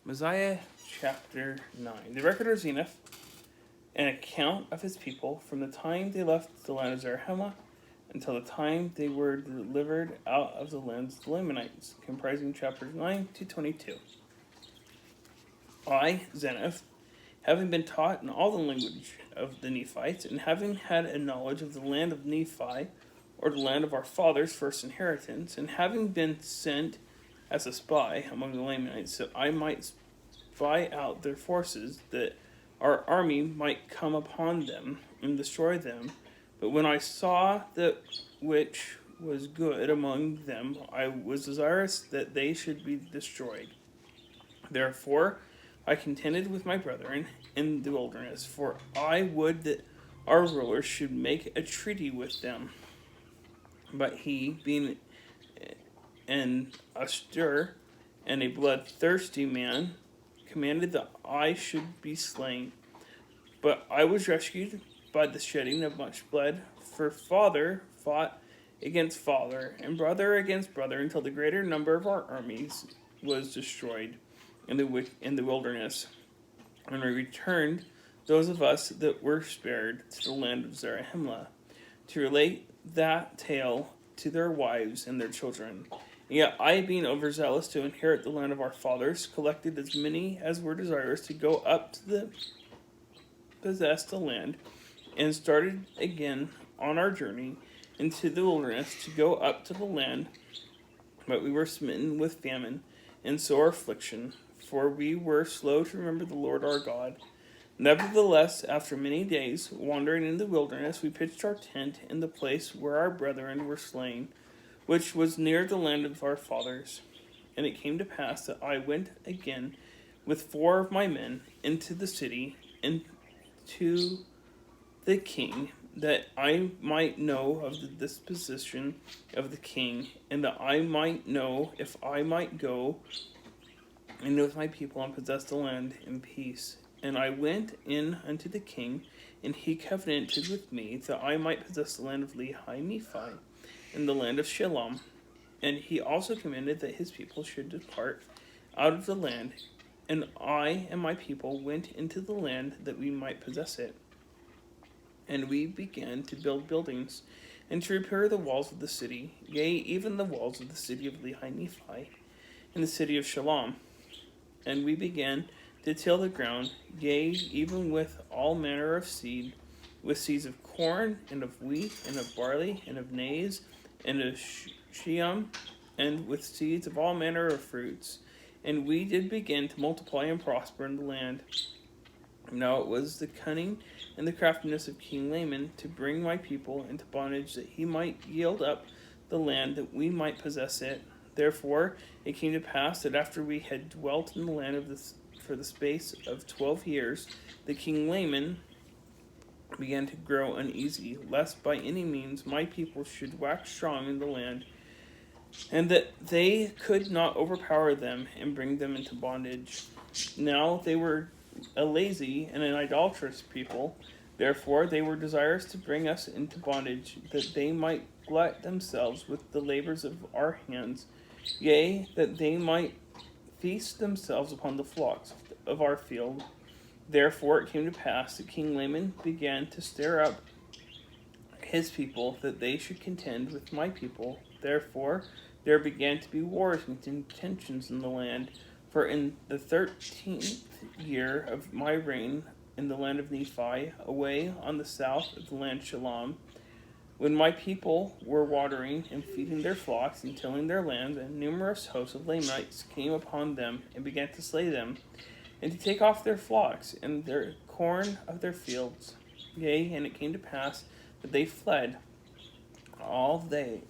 Mosiah chapter 9. The record of Zenith, an account of his people from the time they left the land of Zarahemla until the time they were delivered out of the lands of the Lamanites, comprising chapters 9 to 22. I, Zenith, having been taught in all the language of the Nephites, and having had a knowledge of the land of Nephi, or the land of our fathers' first inheritance, and having been sent as a spy among the Lamanites, that I might spy out their forces, that our army might come upon them and destroy them. But when I saw that which was good among them, I was desirous that they should be destroyed. Therefore I contended with my brethren in the wilderness, for I would that our rulers should make a treaty with them. But he, being an austere and a bloodthirsty man, commanded that I should be slain. But I was rescued by the shedding of much blood, for father fought against father, and brother against brother, until the greater number of our armies was destroyed in the wilderness. And we returned, those of us that were spared, to the land of Zarahemla, to relate that tale to their wives and their children. And yet I, being overzealous to inherit the land of our fathers, collected as many as were desirous to go up to possess the land, and started again on our journey into the wilderness to go up to the land. But we were smitten with famine and sore affliction, for we were slow to remember the Lord our God. Nevertheless, after many days wandering in the wilderness, we pitched our tent in the place where our brethren were slain, which was near the land of our fathers. And it came to pass that I went again with 4 of my men into the city, and to the king, that I might know of the disposition of the king, and that I might know if I might go in with my people and possess the land in peace. And I went in unto the king, and he covenanted with me that I might possess the land of Lehi Nephi, and the land of Shalom. And he also commanded that his people should depart out of the land, and I and my people went into the land that we might possess it. And we began to build buildings, and to repair the walls of the city, yea, even the walls of the city of Lehi Nephi, and the city of Shalom. And we began to till the ground, yea, even with all manner of seed, with seeds of corn, and of wheat, and of barley, and of maize, and of sheum, and with seeds of all manner of fruits. And we did begin to multiply and prosper in the land. Now it was the cunning and the craftiness of King Laman to bring my people into bondage, that he might yield up the land, that we might possess it. Therefore it came to pass that after we had dwelt in the land for the space of 12 years, the king Laman began to grow uneasy, lest by any means my people should wax strong in the land, and that they could not overpower them and bring them into bondage. Now they were a lazy and an idolatrous people, therefore they were desirous to bring us into bondage, that they might glut themselves with the labors of our hands, yea, that they might feast themselves upon the flocks of our field. Therefore it came to pass that King Laman began to stir up his people, that they should contend with my people. Therefore there began to be wars and contentions in the land. For in the 13th year of my reign in the land of Nephi, away on the south of the land Shalom, when my people were watering and feeding their flocks and tilling their lands, and numerous hosts of Lamanites came upon them and began to slay them, and to take off their flocks and their corn of their fields. Yea, and it came to pass that they fled, all they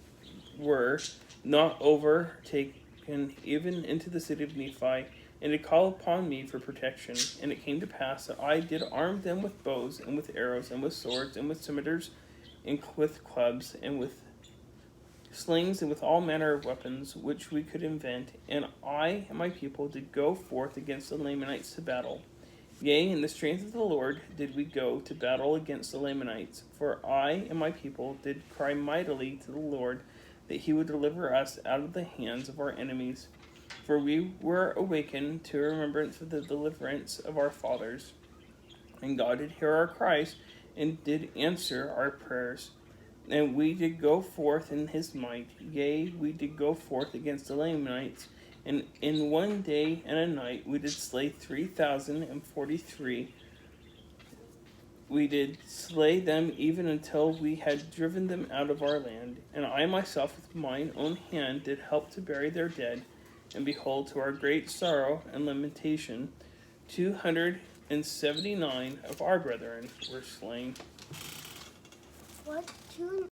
were not overtaken, even into the city of Nephi, and to call upon me for protection. And it came to pass that I did arm them with bows, and with arrows, and with swords, and with scimitars, and with clubs, and with slings, and with all manner of weapons which we could invent. And I and my people did go forth against the Lamanites to battle. Yea, in the strength of the Lord did we go to battle against the Lamanites. For I and my people did cry mightily to the Lord, that he would deliver us out of the hands of our enemies. For we were awakened to remembrance of the deliverance of our fathers, and God did hear our cries, and did answer our prayers. And we did go forth in his might, yea, we did go forth against the Lamanites, and in one day and a night we did slay 3,043. We did slay them even until we had driven them out of our land. And I myself with mine own hand did help to bury their dead. And behold, to our great sorrow and lamentation, 279 of our brethren were slain. What? Two?